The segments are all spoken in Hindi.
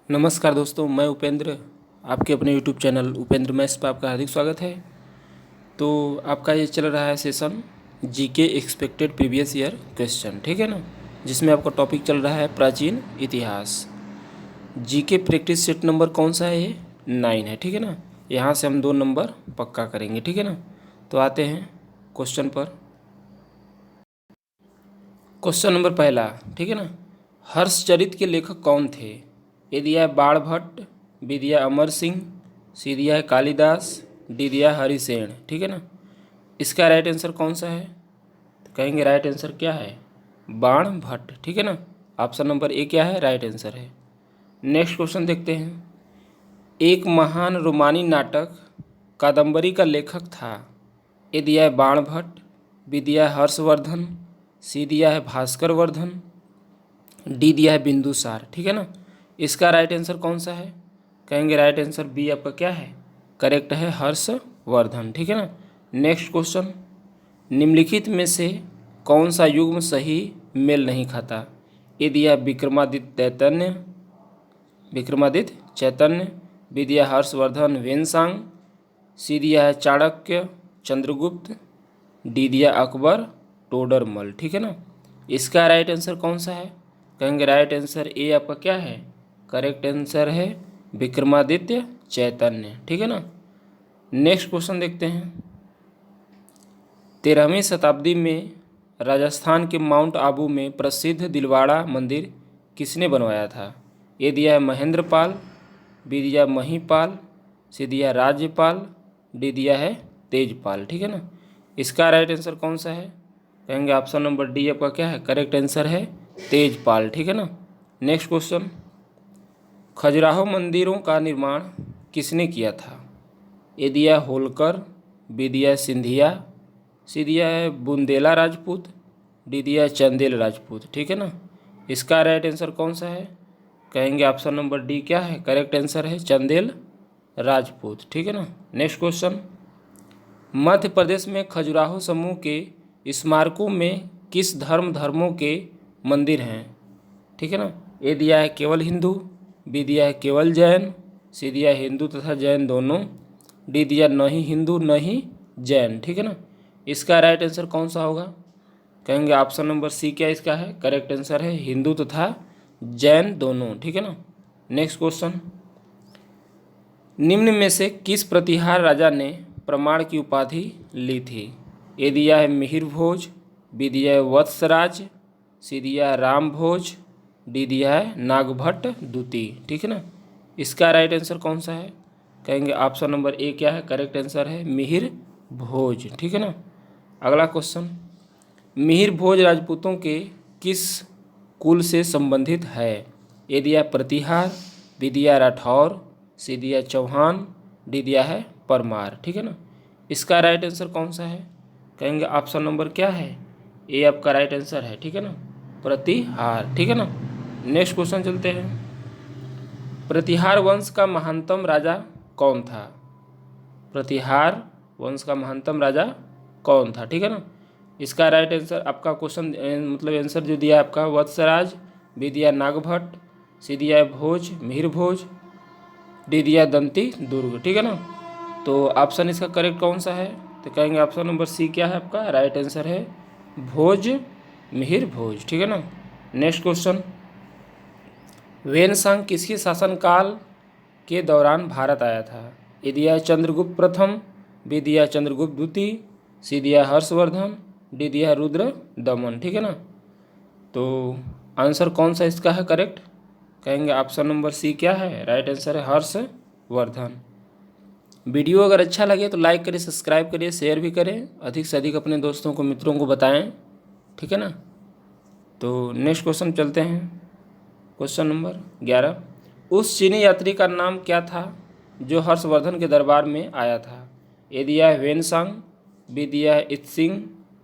नमस्कार दोस्तों, मैं उपेंद्र आपके अपने यूट्यूब चैनल उपेंद्र मैथ्स पर आपका हार्दिक स्वागत है। तो आपका ये चल रहा है session GK expected previous year question, ठीक है ना, जिसमें आपका टॉपिक चल रहा है प्राचीन इतिहास। जीके प्रैक्टिस सेट नंबर कौन सा है? ये 9 है, ठीक है ना। यहाँ से हम 2 नंबर पक्का करेंगे, ठीक है ना। तो आते हैं क्वेश्चन पर। क्वेश्चन नंबर पहला, ठीक है ना। हर्षचरित के लेखक कौन थे? ए दिया है बाणभट्ट, बी दिया अमर सिंह, सी दिया है कालिदास, डी दिया है हरिसेन, ठीक है ना। इसका राइट आंसर कौन सा है? तो कहेंगे राइट आंसर क्या है? बाणभट्ट, ठीक है ना। ऑप्शन नंबर ए क्या है? राइट आंसर है। नेक्स्ट क्वेश्चन देखते हैं। एक महान रोमानी नाटक कादम्बरी का लेखक था। ए दिया है बाणभट्ट, बी दिया है हर्षवर्धन, सी दिया है भास्कर वर्धन, डी दिया है बिंदुसार, ठीक है ना। इसका राइट आंसर कौन सा है? कहेंगे राइट आंसर बी आपका क्या है? करेक्ट है, हर्षवर्धन, ठीक है ना। Next question. निम्नलिखित में से कौन सा युग्म सही मेल नहीं खाता? ए दिया विक्रमादित्य चैतन्य, बी दिया हर्षवर्धन वेनसांग, सी दिया है चाणक्य चंद्रगुप्त, डी दिया अकबर टोडरमल, ठीक है ना। इसका राइट आंसर कौन सा है? कहेंगे राइट आंसर ए आपका क्या है? करेक्ट आंसर है विक्रमादित्य चैतन्य, ठीक है ना। नेक्स्ट क्वेश्चन देखते हैं। 13वीं शताब्दी में राजस्थान के माउंट आबू में प्रसिद्ध दिलवाड़ा मंदिर किसने बनवाया था? ए दिया है महेंद्रपाल, बी दिया महीपाल, सी दिया राज्यपाल, डी दिया है तेजपाल, ठीक है ना। इसका राइट आंसर कौन सा है? कहेंगे ऑप्शन नंबर डी आपका क्या है? करेक्ट आंसर है तेजपाल, ठीक है ना। Next question. खजुराहो मंदिरों का निर्माण किसने किया था? ए दिया होलकर, बी दिया सिंधिया, सी दिया है बुंदेला राजपूत, डी दिया है चंदेल राजपूत, ठीक है ना। इसका राइट आंसर कौन सा है? कहेंगे ऑप्शन नंबर डी क्या है? करेक्ट आंसर है चंदेल राजपूत, ठीक है ना। Next question. मध्य प्रदेश में खजुराहो समूह के स्मारकों में किस धर्मों के मंदिर हैं? ठीक है ना। ए दिया है केवल हिंदू, बी दिया है केवल जैन, सी दिया है हिंदू तथा जैन दोनों, डी दिया न ही हिंदू न ही जैन, ठीक है ना। इसका राइट आंसर कौन सा होगा? कहेंगे ऑप्शन नंबर सी क्या इसका है? करेक्ट आंसर है हिंदू तथा जैन दोनों, ठीक है ना। Next question. निम्न में से किस प्रतिहार राजा ने प्रमाण की उपाधि ली थी? ए दिया है मिहिर भोज, बी दिया है वत्सराज, सी दिया है राम भोज, डी दिया है नागभट्ट द्वितीय, ठीक है ना। इसका राइट आंसर कौन सा है? कहेंगे ऑप्शन नंबर ए क्या है? करेक्ट आंसर है मिहिर भोज, ठीक है ना। अगला क्वेश्चन। मिहिर भोज राजपूतों के किस कुल से संबंधित है? ए दिया प्रतिहार, बी दिया राठौर, सी दिया चौहान, डी दिया है परमार, ठीक है ना। इसका राइट आंसर कौन सा है? कहेंगे ऑप्शन नंबर क्या है? ए आपका राइट आंसर है, ठीक है ना, प्रतिहार, ठीक है ना। नेक्स्ट क्वेश्चन चलते हैं। प्रतिहार वंश का महानतम राजा कौन था? प्रतिहार वंश का महानतम राजा कौन था, ठीक है ना। इसका राइट आंसर आपका क्वेश्चन मतलब आंसर जो दिया है आपका वत्सराज, बी दिया नागभट्ट, सी दिया है भोज मिहिर भोज, डी दिया दंती दुर्ग, ठीक है ना। तो ऑप्शन इसका करेक्ट कौन सा है? तो कहेंगे ऑप्शन नंबर सी क्या है आपका? राइट आंसर है भोज मिहिर भोज, ठीक है ना। Next question. वेनसांग किसके शासनकाल के दौरान भारत आया था? ए दिया है चंद्रगुप्त प्रथम, बी दिया है चंद्रगुप्त द्वितीय, सी दिया है हर्षवर्धन, डी दिया है रुद्र दमन, ठीक है ना। तो आंसर कौन सा इसका है करेक्ट? कहेंगे ऑप्शन नंबर सी क्या है? राइट आंसर है हर्षवर्धन। वीडियो अगर अच्छा लगे तो लाइक करिए, सब्सक्राइब करिए, शेयर भी करें, अधिक से अधिक अपने दोस्तों को मित्रों को बताएं, ठीक है ना। तो नेक्स्ट क्वेश्चन चलते हैं। Question number 11। उस चीनी यात्री का नाम क्या था जो हर्षवर्धन के दरबार में आया था? ए दिया है वेनसांग, बी दिया है इत्सिंग,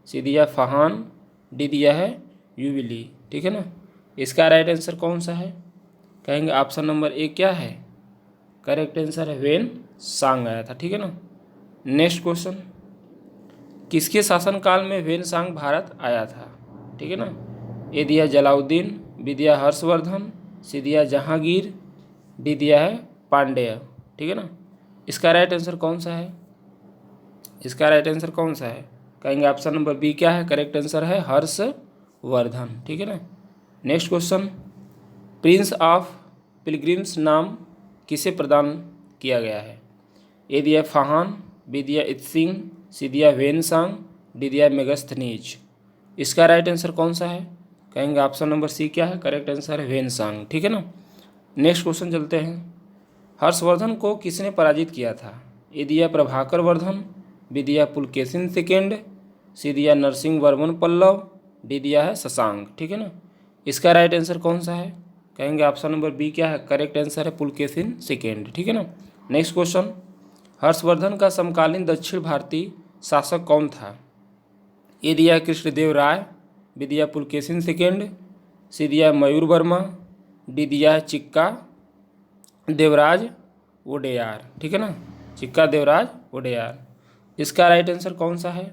सी दिया है फहान, डी दिया है युविली, ठीक है ना। इसका राइट आंसर कौन सा है? कहेंगे ऑप्शन नंबर ए क्या है? करेक्ट आंसर है वेनसांग आया था, ठीक है ना। Next question. किसके शासनकाल में वेनसांग भारत आया था? ठीक है ना। ए दिया जलाउद्दीन, बी दिया हर्षवर्धन, सी दिया जहांगीर, डी दिया है पांडेय, ठीक है ना। इसका राइट आंसर कौन सा है? इसका राइट आंसर कौन सा है? कहेंगे ऑप्शन नंबर बी क्या है, करेक्ट आंसर है हर्षवर्धन, ठीक है ना। Next question, Prince of pilgrims नाम किसे प्रदान किया गया है? ए दिया फाहान, बी दिया इत्सिंग, सी दिया वेनसांग, डी दिया मेगस्थनीज। इसका राइट आंसर कौन सा है? कहेंगे ऑप्शन नंबर सी क्या है, करेक्ट आंसर है वेनसांग, ठीक है ना। नेक्स्ट क्वेश्चन चलते हैं, हर्षवर्धन को किसने पराजित किया था? ए दिया प्रभाकर वर्धन, बी दिया पुलकेशिन सेकेंड, सी दिया नरसिंह वर्मन पल्लव, डी दिया है शशांक, ठीक है ना। इसका राइट आंसर कौन सा है? कहेंगे ऑप्शन नंबर बी क्या है, करेक्ट आंसर है पुलकेशिन सेकेंड, ठीक है ना। नेक्स्ट क्वेश्चन, हर्षवर्धन का समकालीन दक्षिण भारतीय शासक कौन था? ए दिया कृष्णदेव राय, बी दिया पुलकेशिन सेकेंड, सी दिया मयूर वर्मा, डी दिया चिक्का देवराज वोडेयार, ठीक है ना, चिक्का देवराज वोडेयार। इसका राइट आंसर कौन सा है?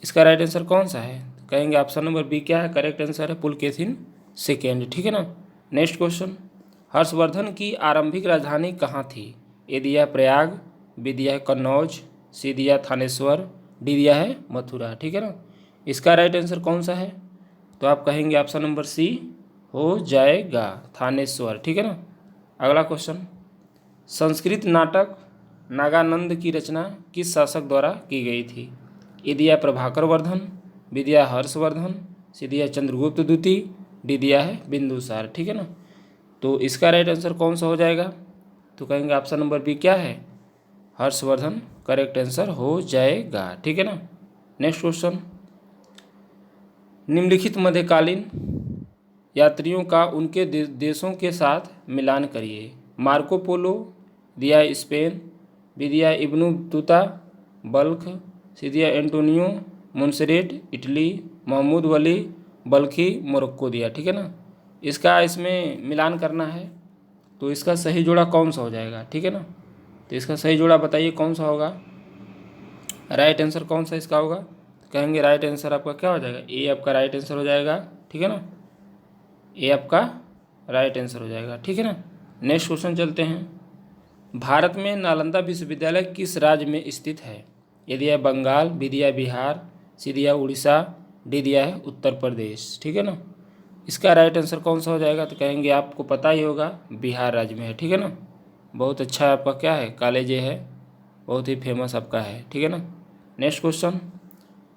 इसका राइट आंसर कौन सा है? कहेंगे ऑप्शन नंबर बी क्या है, करेक्ट आंसर है पुलकेशिन सेकेंड, ठीक है ना। नेक्स्ट क्वेश्चन, हर्षवर्धन की आरंभिक राजधानी कहाँ थी? ए दिया प्रयाग, बी दिया है कन्नौज, सी दिया थानेश्वर, डी दिया है मथुरा, ठीक है ना। इसका राइट आंसर कौन सा है? तो आप कहेंगे ऑप्शन नंबर सी हो जाएगा, थानेश्वर, ठीक है ना। अगला क्वेश्चन, संस्कृत नाटक नागानंद की रचना किस शासक द्वारा की गई थी? ए दिया प्रभाकर वर्धन, बी दिया हर्षवर्धन, सी दिया चंद्रगुप्त द्वितीय, डी दिया है बिंदुसार, ठीक है ना। तो इसका राइट आंसर कौन सा हो जाएगा? तो कहेंगे ऑप्शन नंबर बी क्या है, हर्षवर्धन, करेक्ट आंसर हो जाएगा, ठीक है ना। नेक्स्ट क्वेश्चन, निम्नलिखित मध्यकालीन यात्रियों का उनके देशों के साथ मिलान करिए। मार्को पोलो दिया है स्पेन, बी दिया है इब्नु बतूता बल्ख, सी दिया एंटोनियो मोन्सेरेट इटली, महमूद वली बल्खी मोरक्को दिया, ठीक है ना। इसका इसमें मिलान करना है, तो इसका सही जोड़ा कौन सा हो जाएगा, ठीक है ना। तो इसका सही जोड़ा बताइए कौन सा होगा, राइट आंसर कौन सा इसका होगा? कहेंगे राइट आंसर आपका क्या हो जाएगा, ए आपका राइट आंसर हो जाएगा, ठीक है ना, ए आपका राइट आंसर हो जाएगा, ठीक है ना। नेक्स्ट क्वेश्चन चलते हैं, भारत में नालंदा विश्वविद्यालय किस राज्य में स्थित है? ए दिया है बंगाल, बी दिया है बिहार, सी दिया है उड़ीसा, डी दिया है उत्तर प्रदेश, ठीक है ना। इसका राइट आंसर कौन सा हो जाएगा? तो कहेंगे आपको पता ही होगा, बिहार राज्य में है, ठीक है ना। बहुत अच्छा आपका क्या है, कॉलेज है, बहुत ही फेमस आपका है, ठीक है ना। नेक्स्ट क्वेश्चन,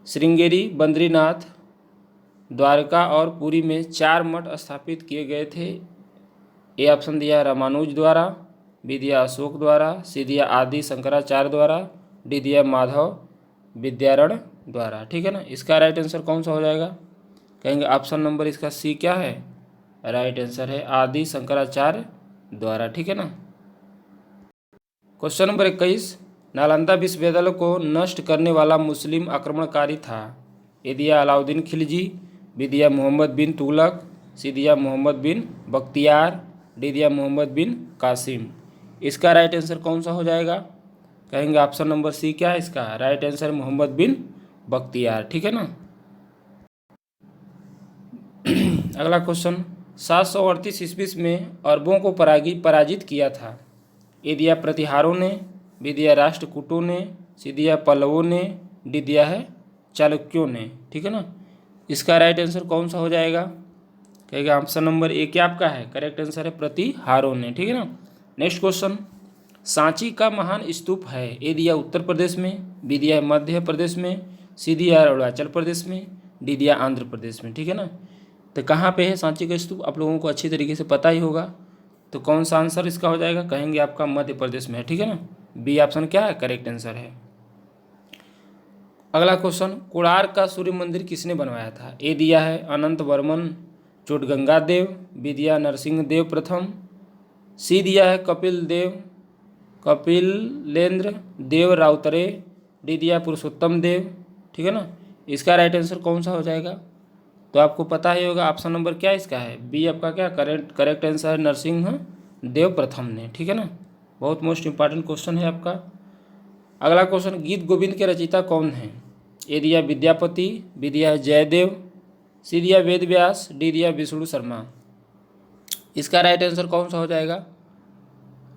श्रृंगेरी, बद्रीनाथ, द्वारका और पुरी में 4 मठ स्थापित किए गए थे। ए ऑप्शन दिया रामानुज द्वारा, बी दिया अशोक द्वारा, सी दिया आदि शंकराचार्य द्वारा, डी दिया माधव विद्यारण द्वारा, ठीक है ना। इसका राइट आंसर कौन सा हो जाएगा? कहेंगे ऑप्शन नंबर इसका सी क्या है, राइट आंसर है आदि शंकराचार्य द्वारा, ठीक है ना। क्वेश्चन नंबर 21, नालंदा विश्वविद्यालय को नष्ट करने वाला मुस्लिम आक्रमणकारी था। ए दिया अलाउद्दीन खिलजी, बी दिया मोहम्मद बिन तुगलक, सी दिया मोहम्मद बिन बख्तियार, डी दिया मोहम्मद बिन कासिम। इसका राइट आंसर कौन सा हो जाएगा? कहेंगे ऑप्शन नंबर सी क्या है इसका, राइट आंसर मोहम्मद बिन बख्तियार, ठीक है ना। अगला क्वेश्चन, 738 ईस्वी में अरबों को पराजित किया था। ए दिया प्रतिहारों ने, बी दिया राष्ट्रकूटों ने, सी दिया पल्लवों ने, डी दिया है चालुक्यों ने, ठीक है ना। इसका राइट आंसर कौन सा हो जाएगा? कहेगा ऑप्शन नंबर ए क्या आपका है, करेक्ट आंसर है प्रतिहारों ने, ठीक है ना। नेक्स्ट क्वेश्चन, सांची का महान स्तूप है। ए दिया उत्तर प्रदेश में, बी दिया है मध्य प्रदेश में, सी दिया अरुणाचल प्रदेश में, डी दिया आंध्र प्रदेश में, ठीक है ना। तो कहाँ पे है सांची का स्तूप, आप लोगों को अच्छी तरीके से पता ही होगा। तो कौन सा आंसर इसका हो जाएगा? कहेंगे आपका मध्य प्रदेश में है, ठीक है ना। बी ऑप्शन क्या है, करेक्ट आंसर है। अगला क्वेश्चन, कोणार्क का सूर्य मंदिर किसने बनवाया था? ए दिया है अनंत वर्मन चोटगंगा देव, बी दिया नरसिंह देव प्रथम, सी दिया है कपिलेंद्र देव राउतरे, डी दिया पुरुषोत्तम देव, ठीक है ना। इसका राइट आंसर कौन सा हो जाएगा? तो आपको पता ही होगा, ऑप्शन नंबर क्या इसका है, बी आपका क्या करेक्ट आंसर है नरसिंह देव प्रथम ने, ठीक है ना। बहुत मोस्ट इंपॉर्टेंट क्वेश्चन है आपका। अगला क्वेश्चन, गीत गोविंद के रचयिता कौन हैं? ए दिया विद्यापति, बी दिया जयदेव, सी दिया वेद व्यास, डी दिया विष्णु शर्मा। इसका राइट आंसर कौन सा हो जाएगा?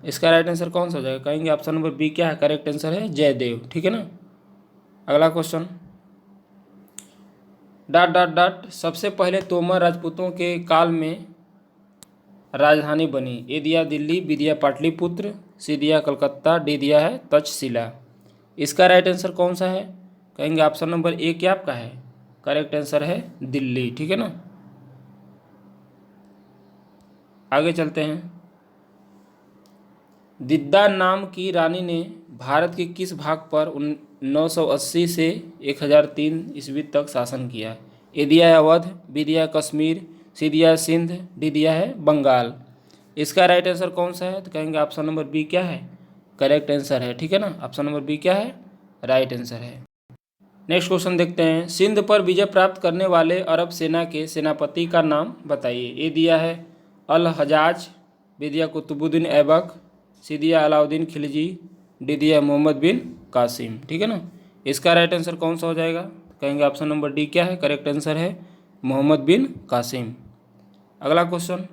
इसका राइट आंसर कौन सा हो जाएगा? कहेंगे ऑप्शन नंबर बी क्या है? करेक्ट आंसर है जयदेव। ठीक है ना। अगला क्वेश्चन, डॉट डॉट डॉट सबसे पहले तोमर राजपूतों के काल में राजधानी बनी। ए दिया दिल्ली, बी दिया पाटलिपुत्र, सी दिया कलकत्ता, डी दिया है तक्षशिला। इसका राइट आंसर कौन सा है? कहेंगे ऑप्शन नंबर ए क्या आपका है? करेक्ट आंसर है दिल्ली। ठीक है ना। आगे चलते हैं। दिद्दा नाम की रानी ने भारत के किस भाग पर 980 से 1003 ईस्वी तक शासन किया? ए दिया है अवध, बी दिया है कश्मीर, सी दिया है सिंध, डी दिया है बंगाल। इसका राइट आंसर कौन सा है? तो कहेंगे ऑप्शन नंबर बी क्या है? करेक्ट आंसर है। ठीक है ना। ऑप्शन नंबर बी क्या है? राइट आंसर है। नेक्स्ट क्वेश्चन देखते हैं। सिंध पर विजय प्राप्त करने वाले अरब सेना के सेनापति का नाम बताइए। ए दिया है अल हजाज, बी दिया कुतुबुद्दीन ऐबक, सी दिया अलाउद्दीन खिलजी, डी दिया मोहम्मद बिन कासिम। ठीक है ना। इसका राइट आंसर कौन सा हो जाएगा? कहेंगे ऑप्शन नंबर डी क्या है? करेक्ट आंसर है मोहम्मद बिन कासिम। अगला क्वेश्चन,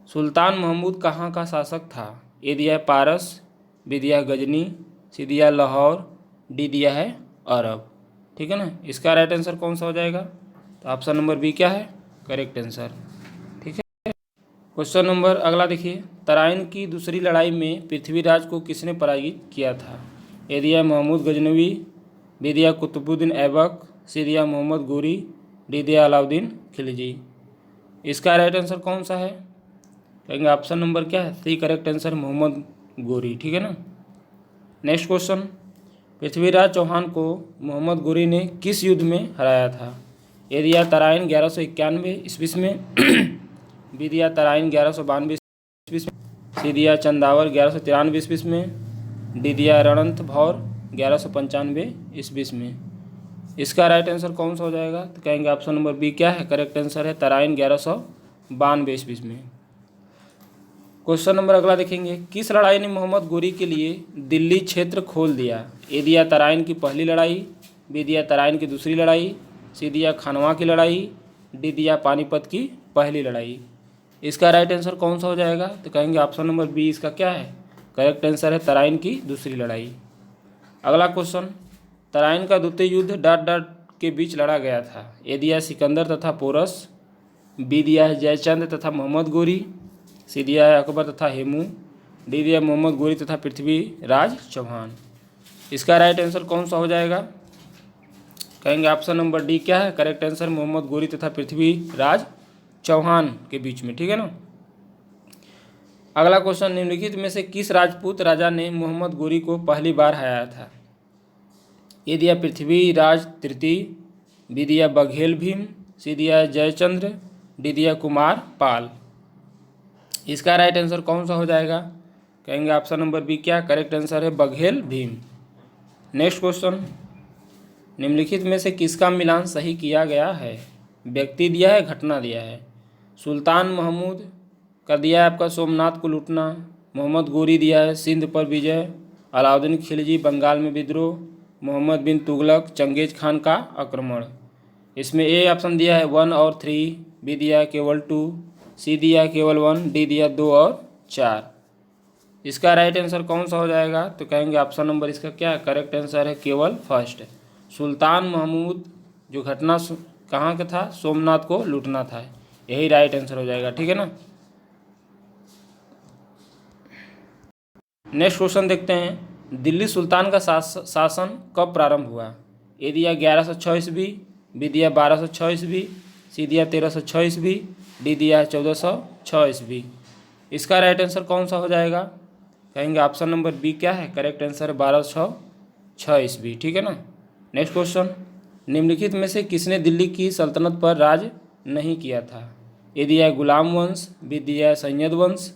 सुल्तान महमूद कहाँ का शासक था? ए दिया है पारस, बी दिया है गजनी, सी दिया है लाहौर, डी दिया है अरब। ठीक है ना। इसका राइट आंसर कौन सा हो जाएगा? तो ऑप्शन नंबर बी क्या है? Correct answer. ठीक है। क्वेश्चन नंबर अगला देखिए। तराइन की दूसरी लड़ाई में पृथ्वीराज को किसने पराजित किया था? ए दिया महमूद गजनवी, बी दिया कुतुबुद्दीन ऐबक, सी दिया मोहम्मद गोरी, डी दिया अलाउद्दीन खिलजी। इसका राइट आंसर कौन सा है? कहेंगे ऑप्शन नंबर क्या है? C correct answer Mohammad Ghori. ठीक है ना। नेक्स्ट क्वेश्चन, पृथ्वीराज चौहान को मोहम्मद गोरी ने किस युद्ध में हराया था? ए दिया तराइन 1191 ईस्वी में, बी दिया तराइन 1192 ईस्वी में, सी दिया चंदावर 1193 ईस्वी में, डी दिया रणथंभौर 1195 ईस्वी में। इसका राइट आंसर कौन सा हो जाएगा? तो कहेंगे ऑप्शन नंबर बी क्या है? करेक्ट आंसर है तराइन 1192 ईस्वी में। क्वेश्चन नंबर अगला देखेंगे। किस लड़ाई ने मोहम्मद गोरी के लिए दिल्ली क्षेत्र खोल दिया? ए दिया तराइन की पहली लड़ाई, बी दिया तराइन की दूसरी लड़ाई, सी दिया खानवा की लड़ाई, डी दिया पानीपत की पहली लड़ाई। इसका राइट आंसर कौन सा हो जाएगा? तो कहेंगे ऑप्शन नंबर बी इसका क्या है? करेक्ट आंसर है तराइन की दूसरी लड़ाई। अगला क्वेश्चन, तराइन का द्वितीय युद्ध डॉट डॉट के बीच लड़ा गया था। ए दिया सिकंदर तथा पोरस, बी दिया है जयचंद तथा मोहम्मद गोरी, सी दिया है अकबर तथा हेमू, डी दिया मोहम्मद गोरी तथा पृथ्वीराज चौहान। इसका राइट आंसर कौन सा हो जाएगा? कहेंगे ऑप्शन नंबर डी क्या है? करेक्ट आंसर मोहम्मद गोरी तथा पृथ्वीराज चौहान के बीच में। ठीक है ना। अगला क्वेश्चन, निम्नलिखित में से किस राजपूत राजा ने मोहम्मद गोरी को पहली बार हराया था? ये दिया पृथ्वीराज तृतीय, बी दिया बघेल भीम, सी दिया जयचंद्र, डी दिया कुमार पाल। इसका राइट आंसर कौन सा हो जाएगा? कहेंगे ऑप्शन नंबर बी क्या? करेक्ट आंसर है बघेल भीम। नेक्स्ट क्वेश्चन, निम्नलिखित में से किसका मिलान सही किया गया है? व्यक्ति दिया है, घटना दिया है। सुल्तान महमूद का दिया है आपका सोमनाथ को लूटना, मोहम्मद गोरी दिया है सिंध पर विजय, अलाउद्दीन खिलजी बंगाल में विद्रोह, मोहम्मद बिन तुगलक चंगेज खान का आक्रमण। इसमें ए ऑप्शन दिया है 1 और 3, बी दिया है केवल 2, सी दिया केवल 1, डी दिया 2 और 4। इसका राइट आंसर कौन सा हो जाएगा? तो कहेंगे ऑप्शन नंबर इसका क्या है? करेक्ट आंसर है केवल फर्स्ट। सुल्तान महमूद जो घटना कहाँ का था? सोमनाथ को लूटना था। यही राइट आंसर हो जाएगा। ठीक है ना। नेक्स्ट क्वेश्चन देखते हैं। दिल्ली सुल्तान का शासन कब प्रारंभ हुआ? ए दिया 1106 ईस्वी, बी दिया 1206 ईस्वी, सी दिया 1306 ईस्वी, डी दिया है 1406 ईस्वी। इसका राइट आंसर कौन सा हो जाएगा? कहेंगे ऑप्शन नंबर बी क्या है? करेक्ट आंसर 1206 ईस्वी। ठीक है ना। नेक्स्ट क्वेश्चन, निम्नलिखित में से किसने दिल्ली की सल्तनत पर राज नहीं किया था? ए दिया है गुलाम वंश, बी दिया है सैयद वंश,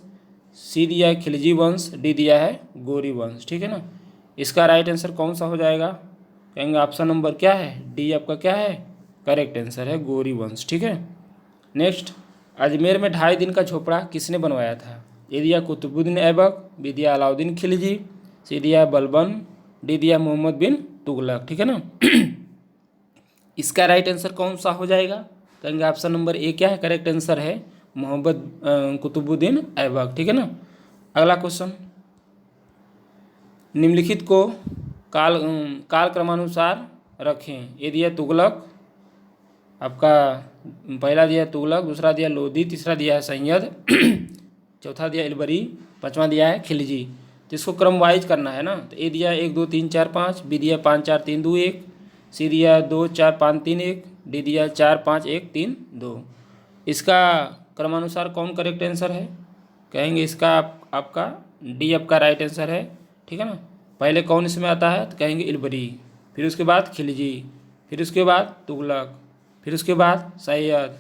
सी दिया है खिलजी वंश, डी दिया है गोरी वंश। ठीक है ना। इसका राइट आंसर कौन सा हो जाएगा? कहेंगे ऑप्शन नंबर क्या है? डी आपका क्या है? करेक्ट आंसर है गोरी वंश। ठीक है। नेक्स्ट, अजमेर में 2.5 दिन का झोपड़ा किसने बनवाया था? ए दिया कुतुबुद्दीन ऐबक, बी दिया अलाउद्दीन खिलजी, सी दिया बलबन, डी दिया मोहम्मद बिन तुगलक। ठीक है ना। इसका राइट आंसर कौन सा हो जाएगा? कहेंगे ऑप्शन नंबर ए क्या है? करेक्ट आंसर है मोहम्मद कुतुबुद्दीन ऐबक। ठीक है ना। अगला क्वेश्चन, निम्नलिखित को काल क्रमानुसार रखें। ये दिया तुगलक, आपका पहला दिया तुगलक, दूसरा दिया लोधी, तीसरा दिया है सैयद, चौथा दिया इलबरी, पांचवा दिया है खिलजी। तो इसको क्रम वाइज करना है ना। तो ए दिया 1 2 3 4 5, बी दिया 5 4 3 2 1, सी दिया 2 4 5 3 1, डी दिया 4 5 1 3 2। इसका क्रमानुसार कौन करेक्ट आंसर है? कहेंगे इसका आपका डी आपका राइट आंसर है, ठीक है ना। पहले कौन इसमें आता है? तो कहेंगे इलबरी, फिर उसके बाद खिलजी, फिर उसके बाद तुगलक, फिर उसके बाद सैयद,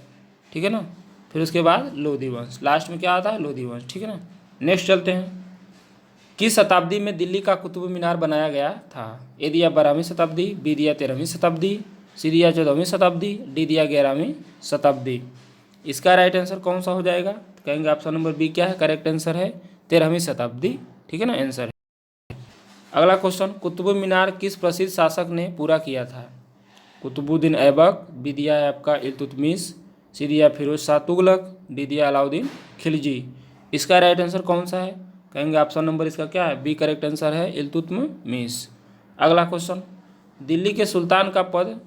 ठीक है ना, फिर उसके बाद लोधी वंश, लास्ट में क्या आता है? लोधी वंश, ठीक है ना। नेक्स्ट चलते हैं, किस शताब्दी में दिल्ली का कुतुब मीनार बनाया गया था? ए दिया 12वीं शताब्दी, बी दिया 13वीं शताब्दी, सी दिया 14वीं शताब्दी, डी दिया 11वीं शताब्दी। इसका राइट आंसर कौन सा हो जाएगा? तो कहेंगे ऑप्शन नंबर बी क्या है? करेक्ट आंसर है 13वीं शताब्दी, ठीक है ना, आंसर है। अगला क्वेश्चन, कुतुब मीनार किस प्रसिद्ध शासक ने पूरा किया था? कुतुबुद्दीन ऐबक, बी दिया है आपका इल्तुतमिश, सी दिया फिरोज शाह तुगलक, डी दिया अलाउद्दीन खिलजी। इसका राइट आंसर कौन सा है? कहेंगे ऑप्शन नंबर इसका क्या है? बी करेक्ट आंसर है इल्तुतमिश। अगला क्वेश्चन, दिल्ली के सुल्तान का पद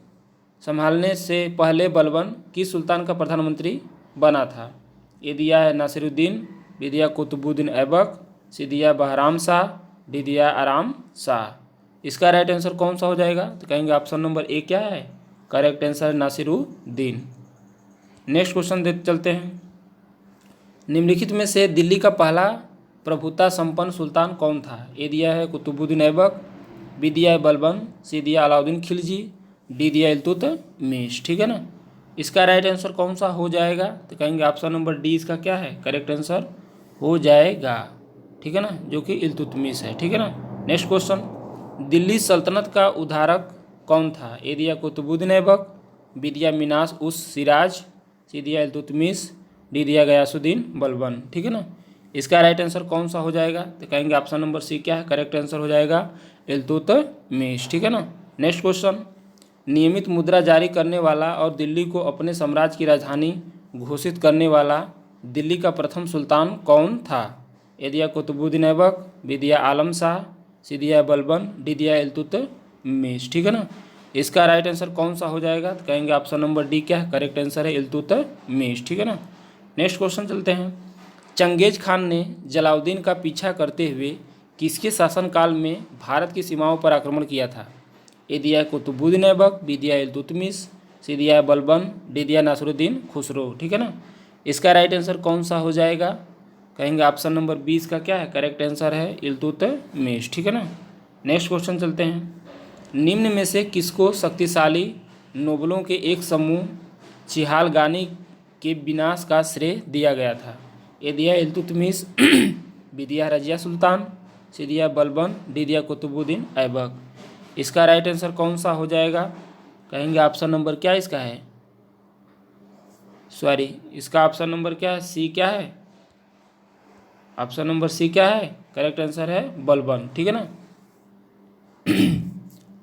संभालने से पहले बलबन किस सुल्तान का प्रधानमंत्री बना था? ए दिया है नासिरुद्दीन, बी दिया कुतुबुद्दीन ऐबक, सी दिया बहराम शाह, डी दिया आराम शाह। इसका राइट आंसर कौन सा हो जाएगा? तो कहेंगे ऑप्शन नंबर ए क्या है? Correct answer Nasiruddin. Next question देख चलते हैं, निम्नलिखित में से दिल्ली का पहला प्रभुता संपन्न सुल्तान कौन था? ए दिया है कुतुबुद्दीन ऐबक, बी दिया है बलबन, सी दिया अलाउद्दीन खिलजी, डी दिया इल्तुतमिश, ठीक है ना। इसका राइट आंसर कौन सा हो जाएगा? तो कहेंगे ऑप्शन नंबर डी इसका क्या है? करेक्ट आंसर हो जाएगा, ठीक है ना, जो कि इल्तुतमिश है, ठीक है ना। नेक्स्ट क्वेश्चन, दिल्ली सल्तनत का उद्धारक कौन था? ए दिया कुतुबुद्दीन ऐबक, बी दिया मिनास उस सिराज, सी दिया इल्तुतमिश, डी दिया गयासुद्दीन बलबन, ठीक है ना। इसका राइट आंसर कौन सा हो जाएगा? तो कहेंगे ऑप्शन नंबर सी क्या है? करेक्ट आंसर हो जाएगा इल्तुतमिश, ठीक है ना। नेक्स्ट क्वेश्चन, नियमित मुद्रा जारी करने वाला और दिल्ली को अपने साम्राज्य की राजधानी घोषित करने वाला दिल्ली का प्रथम सुल्तान कौन था? ए दिया कुतुबुद्दीन ऐबक, बी दिया आलम शाह, सी दिया बलबन, डी दिया इल्तुतमिश, ठीक है ना। इसका राइट आंसर कौन सा हो जाएगा? तो कहेंगे ऑप्शन नंबर डी क्या है? करेक्ट आंसर है इल्तुतमिश, ठीक है ना। नेक्स्ट क्वेश्चन चलते हैं, चंगेज खान ने जलालुद्दीन का पीछा करते हुए किसके शासनकाल में भारत की सीमाओं पर आक्रमण किया था? ए दिया है कुतुबुद्दीन ऐबक, बी दिया है इल्तुतमिश, सी दिया है बलबन, डी दिया नासिरुद्दीन खुसरो, ठीक है ना। इसका राइट आंसर कौन सा हो जाएगा? कहेंगे ऑप्शन नंबर 20 का क्या है? करेक्ट आंसर है इल्तुतमिश, ठीक है ना। नेक्स्ट क्वेश्चन चलते हैं, निम्न में से किसको शक्तिशाली नोबलों के एक समूह चिहालगानी के विनाश का श्रेय दिया गया था? ए दिया इल्तुतमिश, बी दिया रजिया सुल्तान, सी दिया बलबन, डी दिया कुतुबुद्दीन ऐबक। इसका राइट आंसर कौन सा हो जाएगा? कहेंगे ऑप्शन नंबर क्या इसका है? सॉरी, इसका ऑप्शन नंबर क्या है? सी क्या है? ऑप्शन नंबर सी क्या है? करेक्ट आंसर है बलबन, ठीक है ना।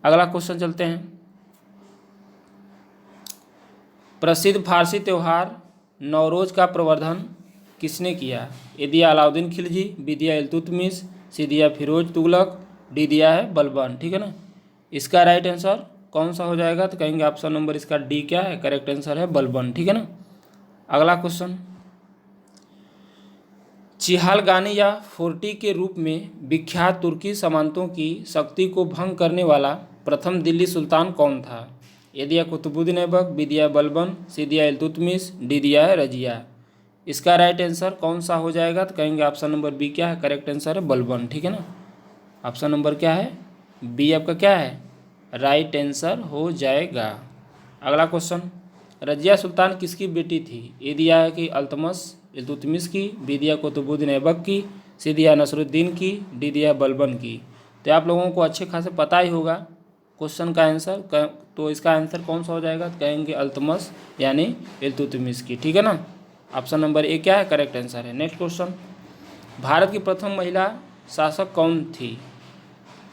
अगला क्वेश्चन चलते हैं, प्रसिद्ध फारसी त्यौहार नौरोज का प्रवर्धन किसने किया? ए दिया अलाउद्दीन खिलजी, बी दिया इल्तुतमिश, सी दिया फिरोज तुगलक, डी दिया है बलबन, ठीक है ना। इसका राइट आंसर कौन सा हो जाएगा? तो कहेंगे ऑप्शन नंबर इसका डी क्या है? करेक्ट आंसर है बलबन, ठीक है ना। अगला क्वेश्चन, चिहालगानी या फोर्टी के रूप में विख्यात तुर्की सामंतों की शक्ति को भंग करने वाला प्रथम दिल्ली सुल्तान कौन था? ए दिया कुतुबुद्दीन ऐबक, बी दिया बलबन, सी दिया इल्तुतमिश, डी दिया है रजिया। इसका राइट आंसर कौन सा हो जाएगा? तो कहेंगे ऑप्शन नंबर बी क्या है? करेक्ट आंसर है बलबन, ठीक है ना। ऑप्शन नंबर क्या है? बी आपका क्या है? राइट आंसर हो जाएगा। अगला क्वेश्चन, रजिया सुल्तान किसकी बेटी थी? ए दिया है कि अल्तमस इल्तुतमिश की, बी दिया कुतुबुद्दीन ऐबक की, सी दिया नसरुद्दीन की, डी दिया बलबन की। तो आप लोगों को अच्छे खासे पता ही होगा क्वेश्चन का आंसर, तो इसका आंसर कौन सा हो जाएगा? तो कहेंगे अल्तमस यानी इल्तुतमिश की, ठीक है ना। ऑप्शन नंबर ए क्या है? करेक्ट आंसर है। नेक्स्ट क्वेश्चन, भारत की प्रथम महिला शासक कौन थी?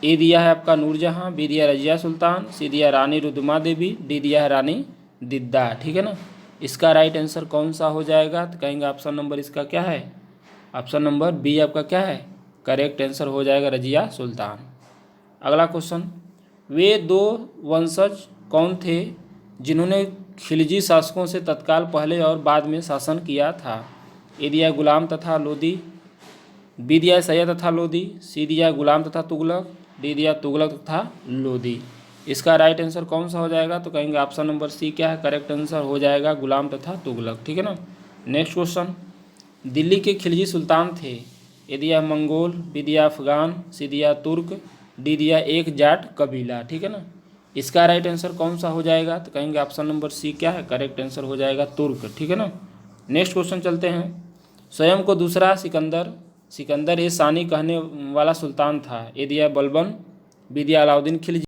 ए दिया है आपका नूरजहाँ, बी दिया रजिया सुल्तान, सी दिया रानी रुद्रमा देवी, डी दिया है रानी दिद्दा, ठीक है ना। इसका राइट आंसर कौन सा हो जाएगा? तो कहेंगे ऑप्शन नंबर इसका क्या है? ऑप्शन नंबर बी आपका क्या है करेक्ट आंसर हो जाएगा, रजिया सुल्तान। अगला क्वेश्चन, वे दो वंशज कौन थे जिन्होंने खिलजी शासकों से तत्काल पहले और बाद में शासन किया था? ए दिया है गुलाम तथा लोदी, बी दिया है सैयद तथा लोदी, सी दिया है गुलाम तथा तुगलक, डी दिया तुगलक तथा लोदी। इसका राइट आंसर कौन सा हो जाएगा? तो कहेंगे ऑप्शन नंबर सी क्या है करेक्ट आंसर हो जाएगा, गुलाम तथा तुगलक। ठीक है ना। नेक्स्ट क्वेश्चन, दिल्ली के खिलजी सुल्तान थे? ए दिया है मंगोल, बी दिया अफगान, सी दिया तुर्क, डी दिया एक जाट कबीला। ठीक है ना। इसका राइट आंसर कौन सा हो जाएगा? तो कहेंगे ऑप्शन नंबर सी क्या है करेक्ट आंसर हो जाएगा, तुर्क। ठीक है ना। नेक्स्ट क्वेश्चन चलते हैं, स्वयं को दूसरा सिकंदर ए सानी कहने वाला सुल्तान था? ए दिया बलबन, बी दिया अलाउद्दीन खिलजी,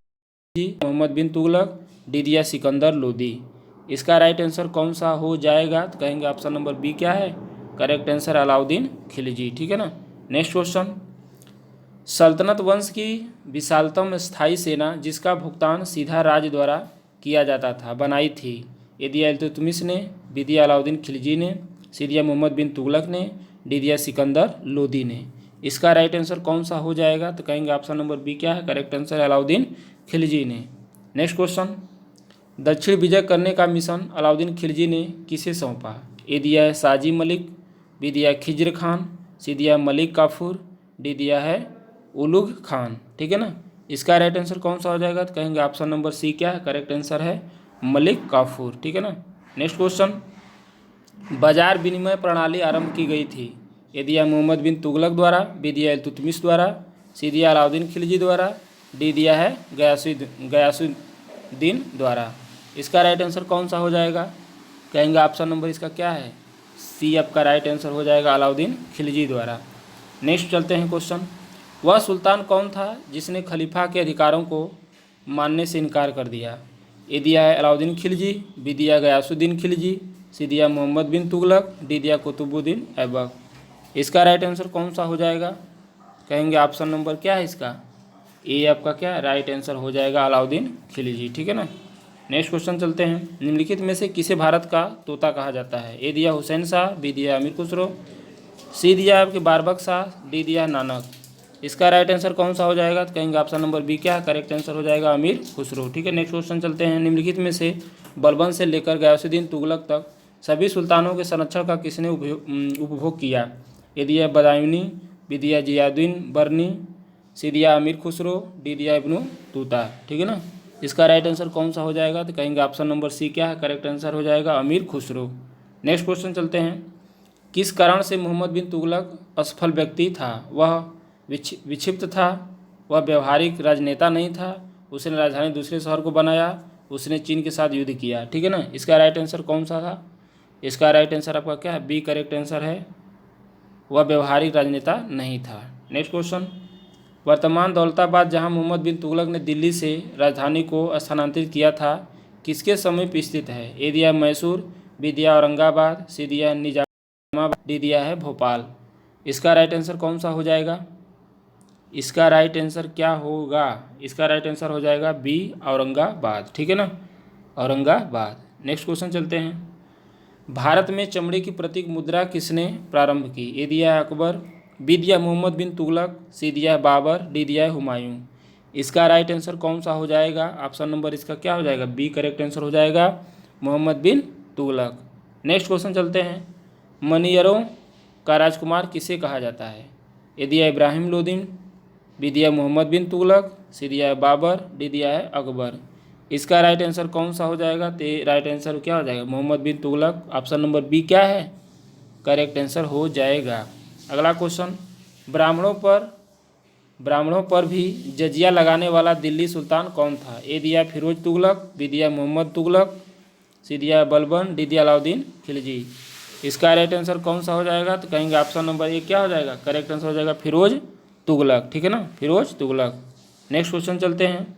मोहम्मद बिन तुगलक, डी दिया सिकंदर लोदी। इसका राइट आंसर कौन सा हो जाएगा? तो कहेंगे ऑप्शन नंबर बी क्या है करेक्ट आंसर, अलाउद्दीन खिलजी। ठीक है ना। नेक्स्ट क्वेश्चन, सल्तनत वंश की विशालतम स्थायी सेना जिसका भुगतान सीधा राज्य द्वारा किया जाता था बनाई थी? ए दिया इल्तुतमिश ने, बी दिया अलाउद्दीन खिलजी ने, सी दिया मोहम्मद बिन तुगलक ने, डी दिया सिकंदर लोदी ने। इसका राइट आंसर कौन सा हो जाएगा? तो कहेंगे ऑप्शन नंबर बी क्या है करेक्ट आंसर, अलाउद्दीन खिलजी ने। नेक्स्ट क्वेश्चन, दक्षिण विजय करने का मिशन अलाउद्दीन खिलजी ने किसे सौंपा? ए दिया है साजी मलिक, बी दिया है खिज्र खान, सी दिया है मलिक काफूर, डी दिया है उलुग खान। ठीक है ना। इसका राइट आंसर कौन सा हो जाएगा? तो कहेंगे ऑप्शन नंबर सी क्या है करेक्ट आंसर है, मलिक काफूर। ठीक है ना। नेक्स्ट क्वेश्चन, बाजार विनिमय प्रणाली आरंभ की गई थी? ए दिया मोहम्मद बिन तुगलक द्वारा, बी दिया इल्तुतमिश द्वारा, सी दिया अलाउद्दीन खिलजी द्वारा, डी दिया है गयासुद्दीन द्वारा। इसका राइट आंसर कौन सा हो जाएगा? कहेंगे ऑप्शन नंबर इसका क्या है, सी आपका राइट आंसर हो जाएगा, अलाउद्दीन खिलजी द्वारा। नेक्स्ट चलते हैं क्वेश्चन, वह सुल्तान कौन था जिसने खलीफा के अधिकारों को मानने से इनकार कर दिया? ए दिया है अलाउद्दीन खिलजी, बी दिया गयासुद्दीन खिलजी, सी दिया मोहम्मद बिन तुगलक, डी दिया कुतुबुद्दीन ऐबक। इसका राइट आंसर कौन सा हो जाएगा? कहेंगे ऑप्शन नंबर क्या है इसका, ए आपका क्या राइट आंसर हो जाएगा, अलाउद्दीन खिलजी। ठीक है ना। नेक्स्ट क्वेश्चन चलते हैं, निम्नलिखित में से किसे भारत का तोता कहा जाता है? ए दिया हुसैन शाह, बी दिया अमीर खुसरो, सी दिया आपके बारबक शाह, डी दिया नानक। इसका राइट आंसर कौन सा हो जाएगा? तो कहेंगे ऑप्शन नंबर बी क्या करेक्ट आंसर हो जाएगा, अमीर खुसरो। ठीक है। नेक्स्ट क्वेश्चन चलते हैं, निम्नलिखित में से बलबन से लेकर गयासुद्दीन तुगलक तक सभी सुल्तानों के संरक्षण का किसने उपभोग किया? ए दिया बदायूनी, बी दिया जियाउद्दीन बरनी, सी दिया अमीर खुसरो, डी दिया इब्नु तूता। ठीक है ना। इसका राइट आंसर कौन सा हो जाएगा? तो कहेंगे ऑप्शन नंबर सी क्या है करेक्ट आंसर हो जाएगा, अमीर खुसरो। नेक्स्ट क्वेश्चन चलते हैं, किस कारण से मोहम्मद बिन तुगलक असफल व्यक्ति था? वह विक्षिप्त था, वह व्यवहारिक राजनेता नहीं था, उसने राजधानी दूसरे शहर को बनाया, उसने चीन के साथ युद्ध किया। ठीक है ना। इसका राइट आंसर कौन सा था? इसका राइट आंसर आपका क्या है, बी करेक्ट आंसर है, वह व्यवहारिक राजनेता नहीं था। नेक्स्ट क्वेश्चन, वर्तमान दौलताबाद जहां मोहम्मद बिन तुगलक ने दिल्ली से राजधानी को स्थानांतरित किया था किसके समीप स्थित है? ए दिया मैसूर, बी दिया औरंगाबाद, सी दिया निजामाबाद, डी दिया है भोपाल। इसका राइट आंसर कौन सा हो जाएगा? इसका राइट आंसर क्या होगा? इसका राइट आंसर हो जाएगा बी औरंगाबाद। ठीक है ना, औरंगाबाद। नेक्स्ट क्वेश्चन चलते हैं, भारत में चमड़े की प्रतीक मुद्रा किसने प्रारंभ की? ए दिया है अकबर, बी दिया मोहम्मद बिन तुगलक, सी दिया है बाबर, डी दिया है हुमायूं। इसका राइट आंसर कौन सा हो जाएगा? ऑप्शन नंबर इसका क्या हो जाएगा, बी करेक्ट आंसर हो जाएगा, मोहम्मद बिन तुगलक। नेक्स्ट क्वेश्चन चलते हैं, मनियरों का राजकुमार किसे कहा जाता है? ए दिया इब्राहिम लोदीन, बी दिया मोहम्मद बिन तुगलक, सी दिया है बाबर, डी दिया है अकबर। इसका राइट आंसर कौन सा हो जाएगा? तो राइट आंसर क्या हो जाएगा, मोहम्मद बिन तुगलक। ऑप्शन नंबर बी क्या है करेक्ट आंसर हो जाएगा। अगला क्वेश्चन, ब्राह्मणों पर भी जजिया लगाने वाला दिल्ली सुल्तान कौन था? ए दिया फिरोज तुगलक, बी दिया मोहम्मद तुगलक, सी दिया बलबन, डी दिया अलाउद्दीन खिलजी। इसका राइट आंसर कौन सा हो जाएगा? तो कहेंगे ऑप्शन नंबर ए क्या हो जाएगा, करेक्ट आंसर हो जाएगा फिरोज तुगलक। ठीक है ना, फिरोज तुगलक। नेक्स्ट क्वेश्चन चलते हैं,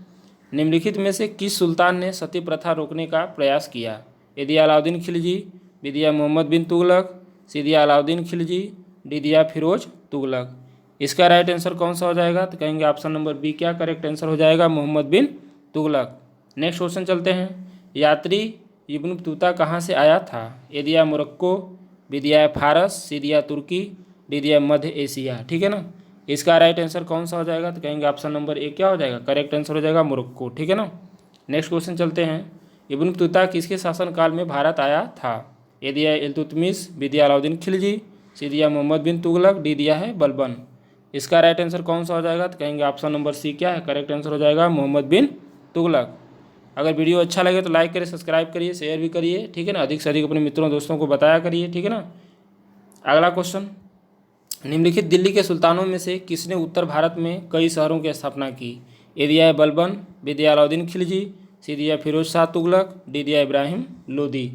निम्नलिखित में से किस सुल्तान ने सती प्रथा रोकने का प्रयास किया? ए दिया अलाउद्दीन खिलजी, बी दिया मोहम्मद बिन तुगलक, सी दिया अलाउद्दीन खिलजी, डी दिया फिरोज तुगलक। इसका राइट आंसर कौन सा हो जाएगा? तो कहेंगे ऑप्शन नंबर बी क्या करेक्ट आंसर हो जाएगा, मोहम्मद बिन तुगलक। नेक्स्ट क्वेश्चन चलते हैं, यात्री इब्न तूता कहाँ से आया था? ए दिया मोरक्को, बी दिया फारस, सी दिया तुर्की, डी दिया है मध्य एशिया, ठीक है ना। इसका राइट आंसर कौन सा हो जाएगा, तो कहेंगे ऑप्शन नंबर ए क्या हो जाएगा, करेक्ट आंसर हो जाएगा मोरक्को, ठीक है ना। नेक्स्ट क्वेश्चन चलते हैं। इब्न बतूता किसके शासनकाल में भारत आया था। ए दिया है इल्तुतमिश, बी दिया अलाउद्दीन खिलजी, सी दिया मोहम्मद बिन तुगलक, डी दिया है बलबन। इसका राइट आंसर कौन सा हो जाएगा, तो कहेंगे ऑप्शन नंबर सी क्या है, करेक्ट आंसर हो जाएगा मोहम्मद बिन तुगलक। अगर वीडियो अच्छा लगे तो लाइक करिए, सब्सक्राइब करिए, शेयर भी करिए, ठीक है ना। अधिक से अधिक अपने मित्रों दोस्तों को बताया करिए, ठीक है ना। अगला क्वेश्चन, निम्नलिखित दिल्ली के सुल्तानों में से किसने उत्तर भारत में कई शहरों की स्थापना की। ए दिया है बलबन, बी दिया अलाउद्दीन खिलजी, सी दिया फिरोज शाह तुगलक, डी दिया इब्राहिम लोदी।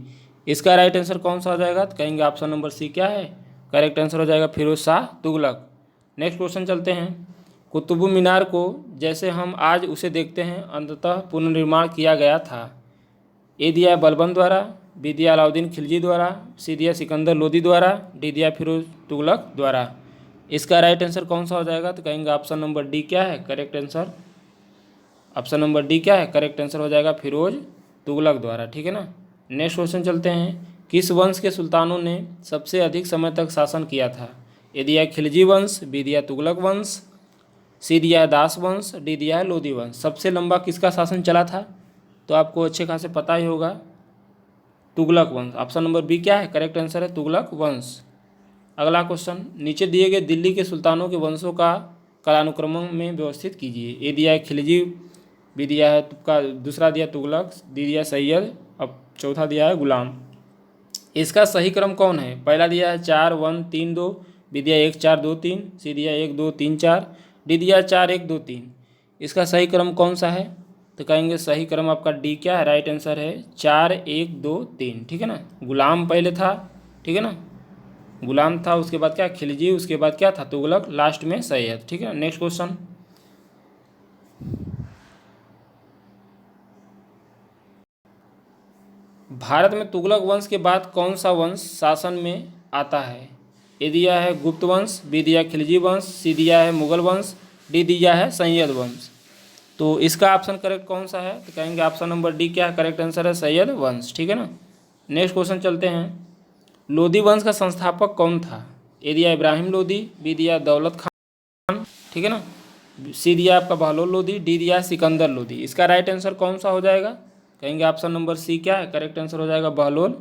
इसका राइट आंसर कौन सा हो जाएगा, तो कहेंगे ऑप्शन नंबर सी क्या है, करेक्ट आंसर हो जाएगा फिरोज शाह तुगलक। नेक्स्ट क्वेश्चन चलते हैं। कुतुब मीनार को जैसे हम आज उसे देखते हैं अंततः पुनर्निर्माण किया गया था। ए दिया है बलबन द्वारा, बी दिया अलाउद्दीन खिलजी द्वारा, सी दिया सिकंदर लोदी द्वारा, डी दिया फिरोज तुगलक द्वारा। इसका राइट आंसर कौन सा हो जाएगा, तो कहेंगे ऑप्शन नंबर डी क्या है, correct answer. Option number D क्या है, करेक्ट आंसर हो जाएगा फिरोज तुगलक द्वारा, ठीक है ना। नेक्स्ट क्वेश्चन चलते हैं। किस वंश के सुल्तानों ने सबसे अधिक समय तक शासन किया था। ए दिया है खिलजी वंश, बी दिया तुगलक वंश, सी दिया है दास वंश, डी दिया है लोदी वंश। सबसे लंबा किसका शासन चला था, तो आपको अच्छे खासे पता ही होगा, तुगलक वंश। ऑप्शन नंबर बी क्या है, करेक्ट आंसर है तुगलक वंश। अगला क्वेश्चन, नीचे दिए गए दिल्ली के सुल्तानों के वंशों का कालानुक्रम में व्यवस्थित कीजिए। ए दिया है खिलजी, बी दिया है तुक्का, दूसरा दिया तुगलक, डी दिया सैयद, अब चौथा दिया है गुलाम। इसका सही क्रम कौन है, पहला दिया है 4 1 3 2, बी दिया 1 4 2 3, सी दिया 1 2 3 4, डी दिया 4 1 2 3। इसका सही क्रम कौन सा है, तो कहेंगे सही क्रम आपका डी क्या है, राइट आंसर है 4 1 2 3, ठीक है ना। गुलाम पहले था, ठीक है ना, गुलाम था, उसके बाद क्या खिलजी, उसके बाद क्या था तुगलक, लास्ट में सैयद, ठीक है। नेक्स्ट क्वेश्चन, भारत में तुगलक वंश के बाद कौन सा वंश शासन में आता है। ए दिया है गुप्त वंश, बी दिया खिलजी वंश, सी दिया है मुगल वंश, डी दिया है सैयद वंश। तो इसका ऑप्शन करेक्ट कौन सा है, तो कहेंगे ऑप्शन नंबर डी क्या है, करेक्ट आंसर है सैयद वंश, ठीक है ना। नेक्स्ट क्वेश्चन चलते हैं। लोदी वंश का संस्थापक कौन था। ए दिया इब्राहिम लोदी, बी दिया दौलत खान, ठीक है ना, सी दिया आपका बहलोल लोदी, डी दिया सिकंदर लोदी। इसका राइट आंसर कौन सा हो जाएगा, कहेंगे ऑप्शन नंबर सी क्या है, करेक्ट आंसर हो जाएगा बहलोल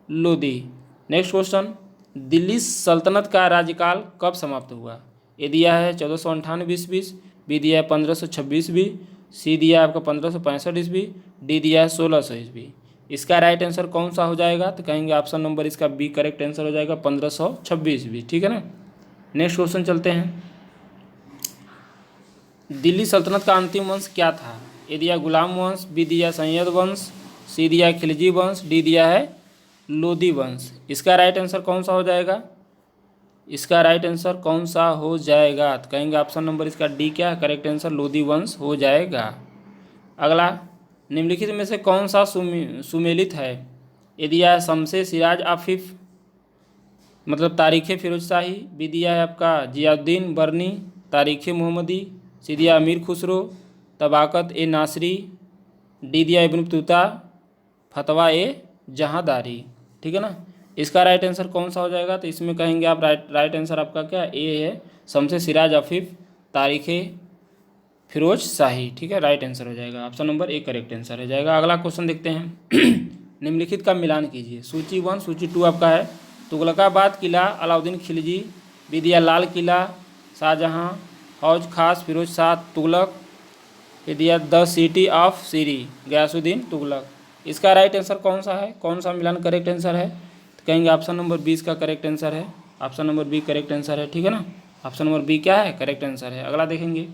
लोदी। नेक्स्ट क्वेश्चन, दिल्ली सल्तनत का राज्यकाल कब समाप्त हुआ। ए दिया है 1498 ईस्वी, बी दिया है 1526 ईस्वी, सी दिया है आपका 1565 ईस्वी, डी दिया है 1600 ईस्वी। इसका राइट आंसर कौन सा हो जाएगा, तो कहेंगे ऑप्शन नंबर इसका बी करेक्ट आंसर हो जाएगा 1526 ईस्वी, ठीक है ना। नेक्स्ट क्वेश्चन चलते हैं। दिल्ली सल्तनत का अंतिम वंश क्या था। ए दिया गुलाम वंश, बी दिया सैयद वंश, सी दिया खिलजी वंश, डी दिया है लोदी वंश। इसका राइट आंसर कौन सा हो जाएगा, इसका राइट आंसर कौन सा हो जाएगा, तो कहेंगे ऑप्शन नंबर इसका डी क्या है, करेक्ट आंसर लोदी वंश हो जाएगा। अगला, निम्नलिखित में से कौन सा सुमेलित है। ए दिया है शमसे सिराज आफिफ, मतलब तारीख़ फिरोज शाही, बी दिया है आपका जियाउद्दीन बरनी, तारीख़ मोहम्मदी, सी दिया अमीर खुसरो, तबाकत ए नासरी, डी दिया इब्न बतूता, फतवा ए जहांदारी, ठीक है ना। इसका राइट आंसर कौन सा हो जाएगा, तो इसमें कहेंगे आप राइट आंसर आपका क्या ए है, शमसे सिराज आफिफ, तारीख़ फिरोज शाही, ठीक है, राइट आंसर हो जाएगा option number A correct answer हो जाएगा। अगला क्वेश्चन देखते हैं। निम्नलिखित का मिलान कीजिए। सूची 1 सूची 2 आपका है तुगलकाबाद किला अलाउद्दीन खिलजी, बी दिया लाल किला शाहजहाँ, हौज खास फिरोज शाह तुगलक, ये दिया द सिटी ऑफ सीरी गयासुद्दीन तुगलक। इसका राइट आंसर कौन सा है, कौन सा मिलान करेक्ट आंसर है, तो कहेंगे ऑप्शन नंबर 20 का करेक्ट आंसर है, option number B correct answer है, ठीक है ना। ऑप्शन नंबर बी क्या है, करेक्ट आंसर है। अगला देखेंगे।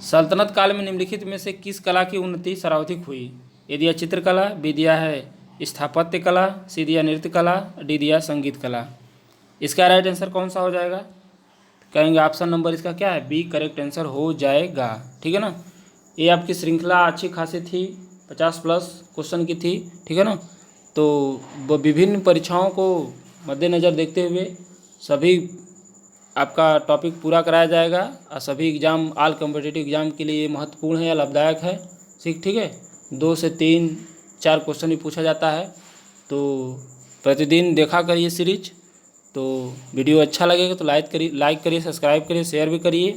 सल्तनत काल में निम्नलिखित में से किस कला की उन्नति सर्वाधिक हुई। ए दिया चित्रकला, बी दिया है स्थापत्य कला, सी दिया नृत्य कला, डी दिया संगीत कला। इसका राइट आंसर कौन सा हो जाएगा, कहेंगे ऑप्शन नंबर इसका क्या है, बी करेक्ट आंसर हो जाएगा, ठीक है ना। ये आपकी श्रृंखला अच्छी खासी थी, 50+ क्वेश्चन की थी, ठीक है ना। तो वो विभिन्न परीक्षाओं को मद्देनज़र देखते हुए सभी आपका टॉपिक पूरा कराया जाएगा और सभी एग्ज़ाम ऑल कॉम्पिटिटिव एग्ज़ाम के लिए महत्वपूर्ण है या लाभदायक है, ठीक है। 2 से 3 4 क्वेश्चन भी पूछा जाता है, तो प्रतिदिन देखा करिए सीरीज, तो वीडियो अच्छा लगेगा तो लाइक करिए, सब्सक्राइब करिए, शेयर भी करिए।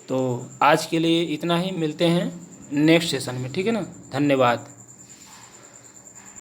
तो आज के लिए इतना ही, मिलते हैं नेक्स्ट सेशन में, ठीक है ना। धन्यवाद।